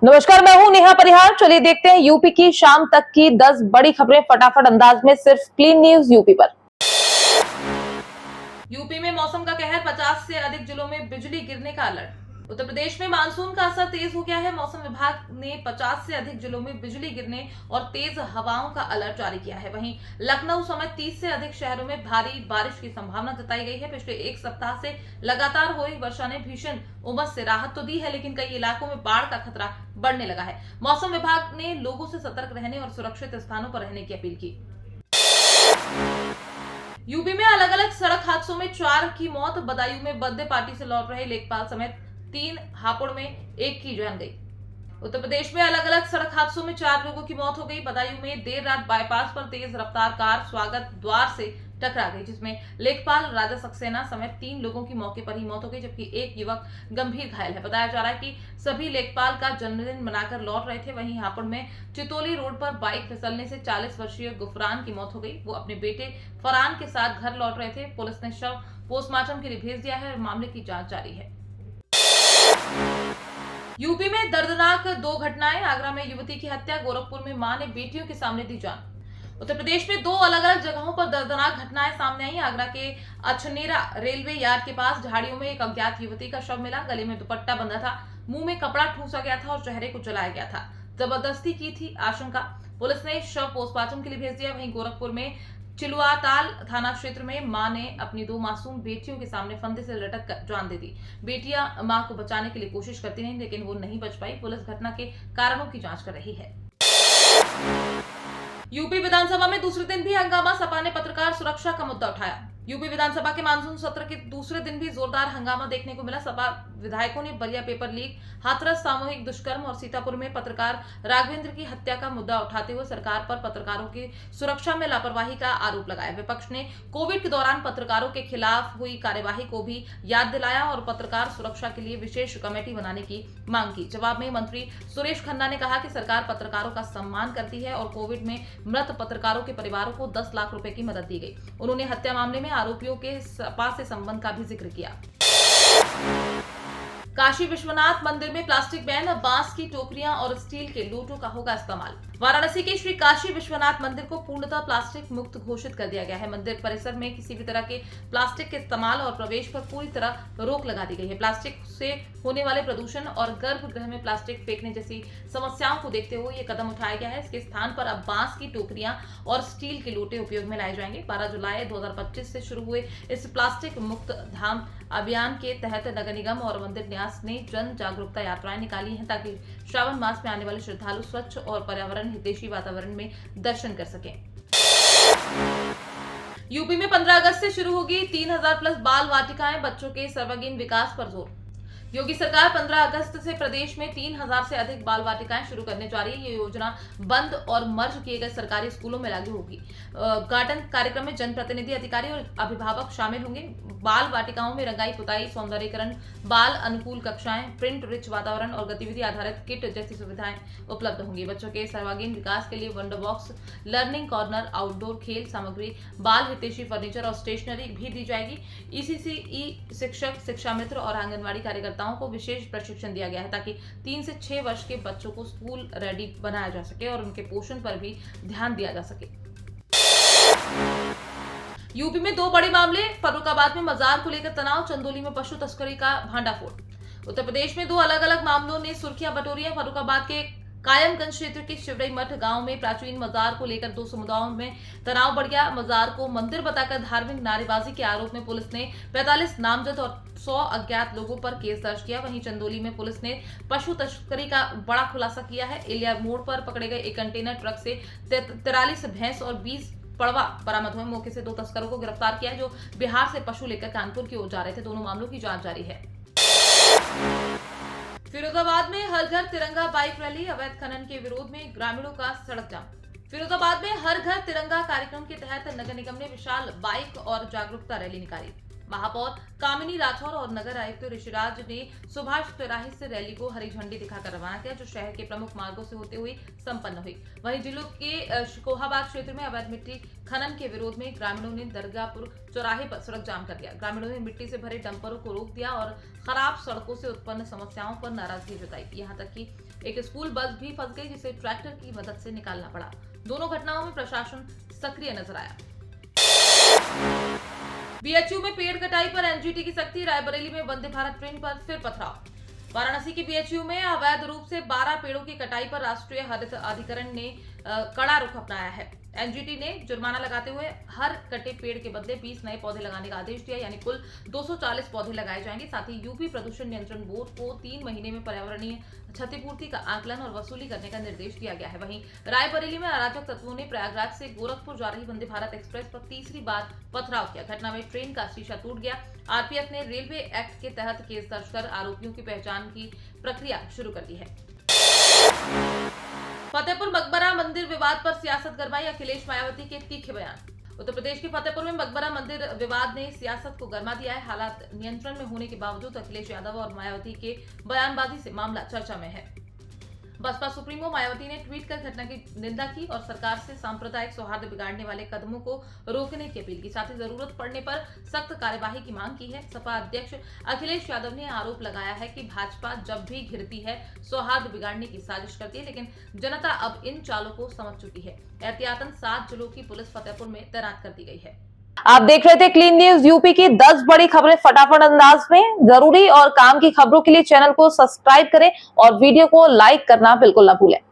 नमस्कार, मैं हूं नेहा परिहार। चलिए देखते हैं यूपी की शाम तक की 10 बड़ी खबरें फटाफट अंदाज में, सिर्फ क्लीन न्यूज यूपी पर। यूपी में मौसम का कहर, 50 से अधिक जिलों में बिजली गिरने का अलर्ट। उत्तर प्रदेश में मानसून का असर तेज हो गया है। मौसम विभाग ने 50 से अधिक जिलों में बिजली गिरने और तेज हवाओं का अलर्ट जारी किया है। वहीं लखनऊ समेत 30 से अधिक शहरों में भारी बारिश की संभावना जताई गई है। पिछले एक सप्ताह से लगातार हो रही वर्षा ने भीषण उमस से राहत तो दी है, लेकिन कई इलाकों में बाढ़ का खतरा बढ़ने लगा है। मौसम विभाग ने लोगों से सतर्क रहने और सुरक्षित स्थानों पर रहने की अपील की। यूपी में अलग अलग सड़क हादसों में 4 की मौत। बदायूं में बर्थडे पार्टी से लौट रहे लेखपाल समेत 3, हापुड़ में 1 की जान गई। उत्तर प्रदेश में अलग अलग सड़क हादसों में 4 लोगों की मौत हो गई। बदायूं में देर रात बाईपास पर तेज रफ्तार कार स्वागत द्वार से टकरा गई, जिसमें लेखपाल राजा सक्सेना समेत 3 लोगों की मौके पर ही मौत हो गई, जबकि एक युवक गंभीर घायल है। बताया जा रहा है कि सभी लेखपाल का जन्मदिन मनाकर लौट रहे थे। वहीं हापुड़ में चितोली रोड पर बाइक फिसलने से 40 वर्षीय गुफरान की मौत हो गई। वो अपने बेटे फरहान के साथ घर लौट रहे थे। पुलिस ने शव पोस्टमार्टम के लिए भेज दिया है और मामले की जांच जारी है। यूपी में दर्दनाक 2 घटनाएं। आगरा में युवती की हत्या, गोरखपुर में मां ने बेटियों के सामने दी जान। उत्तर प्रदेश में 2 अलग अलग जगहों पर दर्दनाक घटनाएं सामने आई। आगरा के अछनेरा रेलवे यार्ड के पास झाड़ियों में एक अज्ञात युवती का शव मिला। गले में दुपट्टा बंधा था, मुंह में कपड़ा ठूसा गया था और चेहरे को जलाया गया था। जबरदस्ती की थी आशंका। पुलिस ने शव पोस्टमार्टम के लिए भेज दिया। वहीं गोरखपुर में चिलुआताल थाना क्षेत्र में मां ने अपनी 2 मासूम बेटियों के सामने फंदे से लटक कर जान दे दी। बेटियां मां को बचाने के लिए कोशिश करती रहीं, लेकिन वो नहीं बच पाई। पुलिस घटना के कारणों की जांच कर रही है। यूपी विधानसभा में दूसरे दिन भी हंगामा। सपा ने पत्रकार सुरक्षा का मुद्दा उठाया। यूपी विधानसभा के मानसून सत्र के दूसरे दिन भी जोरदार हंगामा देखने को मिला। सपा विधायकों ने बलिया पेपर लीक, हाथरस सामूहिक दुष्कर्म और सीतापुर में पत्रकार राघवेंद्र की हत्या का मुद्दा उठाते हुए सरकार पर पत्रकारों की सुरक्षा में लापरवाही का आरोप लगाया। विपक्ष ने कोविड के दौरान पत्रकारों के खिलाफ हुई कार्यवाही को भी याद दिलाया और पत्रकार सुरक्षा के लिए विशेष कमेटी बनाने की मांग की। जवाब में मंत्री सुरेश खन्ना ने कहा कि सरकार पत्रकारों का सम्मान करती है और कोविड में मृत पत्रकारों के परिवारों को 10 लाख रुपए की मदद दी गई। उन्होंने हत्या मामले में आरोपियों के सपा से संबंध का भी जिक्र किया। काशी विश्वनाथ मंदिर में प्लास्टिक बैन, बांस की टोकरियां और स्टील के लोटों का होगा इस्तेमाल। वाराणसी के श्री काशी विश्वनाथ मंदिर को पूर्णतः प्लास्टिक मुक्त घोषित कर दिया गया है। मंदिर परिसर में किसी भी तरह के प्लास्टिक के इस्तेमाल और प्रवेश पर पूरी तरह रोक लगा दी गई है। प्लास्टिक से होने वाले प्रदूषण और गर्भगृह में प्लास्टिक फेंकने जैसी समस्याओं को देखते हुए ये कदम उठाया गया है। इसके स्थान पर अब बांस की टोकरियां और स्टील के लोटे उपयोग में लाए जाएंगे। 12 जुलाई 2025 से शुरू हुए इस प्लास्टिक मुक्त धाम अभियान के तहत नगर निगम और मंदिर न्यास ने जन जागरूकता यात्राएं निकाली हैं, ताकि श्रावण मास में आने वाले श्रद्धालु स्वच्छ और पर्यावरण हितैषी वातावरण में दर्शन कर सकें। यूपी में 15 अगस्त से शुरू होगी 3000 प्लस बाल वाटिकाएं, बच्चों के सर्वांगीण विकास पर जोर। योगी सरकार 15 अगस्त से प्रदेश में 3000 से अधिक बाल वाटिकाएं शुरू करने जा रही है। ये योजना बंद और मर्ज किए गए सरकारी स्कूलों में लागू होगी। उद्घाटन कार्यक्रम में जनप्रतिनिधि, अधिकारी और अभिभावक शामिल होंगे। बाल वाटिकाओं में रंगाई पुताई, सौंदर्यीकरण, बाल अनुकूल कक्षाएं, प्रिंट रिच वातावरण और गतिविधि आधारित किट जैसी सुविधाएं उपलब्ध होंगी। बच्चों के सर्वांगीण विकास के लिए wonder box, learning corner, outdoor खेल सामग्री, बाल हितैषी फर्नीचर और स्टेशनरी भी दी जाएगी। ईसीसीई शिक्षक, शिक्षा मित्र और आंगनबाड़ी कार्यकर्ताओं को विशेष प्रशिक्षण दिया गया है, ताकि 3 से 6 वर्ष के बच्चों को स्कूल रेडी बनाया जा सके और उनके पोषण पर भी ध्यान दिया जा सके। यूपी में 2 बड़े मामले। फर्रुखाबाद में मजार को लेकर तनाव, चंदौली में पशु तस्करी का भांडाफोड़। उत्तर प्रदेश में 2 अलग अलग मामलों ने सुर्खियां बटोरी हैं। फर्रुखाबाद के कायमगंज क्षेत्र के शिवरई मठ गांव में प्राचीन मजार को लेकर 2 समुदायों में तनाव बढ़ गया। मजार को मंदिर बताकर धार्मिक नारेबाजी के आरोप में पुलिस ने 45 नामजद और 100 अज्ञात लोगों पर केस दर्ज किया। वहीं चंदौली में पुलिस ने पशु तस्करी का बड़ा खुलासा किया है। एलिया मोड़ पर पकड़े गए एक कंटेनर ट्रक से 43 भैंस और 20 पड़वा बरामद हुए। मौके से 2 तस्करों को गिरफ्तार किया है, जो बिहार से पशु लेकर कानपुर की ओर जा रहे थे। दोनों मामलों की जांच जारी है। फिरोजाबाद में हर घर तिरंगा बाइक रैली, अवैध खनन के विरोध में ग्रामीणों का सड़क जाम। फिरोजाबाद में हर घर तिरंगा कार्यक्रम के तहत नगर निगम ने विशाल बाइक और जागरूकता रैली निकाली। महापौर कामिनी राठौर और नगर आयुक्त ऋषिराज ने सुभाष तिराही से रैली को हरी झंडी दिखाकर रवाना किया, जो शहर के प्रमुख मार्गों से होते हुए संपन्न हुई। वहीं जिलों के शिकोहाबाद क्षेत्र में अवैध मिट्टी खनन के विरोध में ग्रामीणों ने दरगाहपुर चौराहे पर सड़क जाम कर दिया। ग्रामीणों ने मिट्टी से भरे डंपरों को रोक दिया और खराब सड़कों से उत्पन्न समस्याओं पर नाराजगी जताई। यहाँ तक कि एक स्कूल बस भी फंस गई, जिसे ट्रैक्टर की मदद से निकालना पड़ा। दोनों घटनाओं में प्रशासन सक्रिय नजर आया। बीएचयू में पेड़ कटाई पर एनजीटी की सख्ती, रायबरेली में वंदे भारत ट्रेन पर फिर पथराव। वाराणसी के बीएचयू में अवैध रूप से 12 पेड़ों की कटाई पर राष्ट्रीय हरित अधिकरण ने कड़ा रुख अपनाया है। एनजीटी ने जुर्माना लगाते हुए हर कटे पेड़ के बदले 20 नए पौधे लगाने का आदेश दिया, यानी कुल 240 पौधे लगाए जाएंगे। साथ ही यूपी प्रदूषण नियंत्रण बोर्ड को 3 महीने में पर्यावरणीय क्षतिपूर्ति का आकलन और वसूली करने का निर्देश दिया गया है। वहीं रायबरेली में अराजक तत्वों ने प्रयागराज से गोरखपुर जा रही वंदे भारत एक्सप्रेस पर तीसरी बार पथराव किया। घटना में ट्रेन का शीशा टूट गया। आरपीएफ ने रेलवे एक्ट के तहत केस दर्ज कर आरोपियों की पहचान की प्रक्रिया शुरू कर दी है। फतेहपुर मकबरा मंदिर विवाद पर सियासत गरमाई, अखिलेश मायावती के तीखे बयान। उत्तर प्रदेश के फतेहपुर में मकबरा मंदिर विवाद ने सियासत को गरमा दिया है। हालात नियंत्रण में होने के बावजूद अखिलेश यादव और मायावती के बयानबाजी से मामला चर्चा में है। बसपा सुप्रीमो मायावती ने ट्वीट कर घटना की निंदा की और सरकार से सांप्रदायिक सौहार्द बिगाड़ने वाले कदमों को रोकने की अपील की। साथ ही जरूरत पड़ने पर सख्त कार्यवाही की मांग की है। सपा अध्यक्ष अखिलेश यादव ने आरोप लगाया है कि भाजपा जब भी घिरती है सौहार्द बिगाड़ने की साजिश करती है, लेकिन जनता अब इन चालों को समझ चुकी है। एहतियातन 7 जिलों की पुलिस फतेहपुर में तैनात कर दी गई है। आप देख रहे थे क्लीन न्यूज यूपी की 10 बड़ी खबरें फटाफट अंदाज में। जरूरी और काम की खबरों के लिए चैनल को सब्सक्राइब करें और वीडियो को लाइक करना बिल्कुल ना भूलें।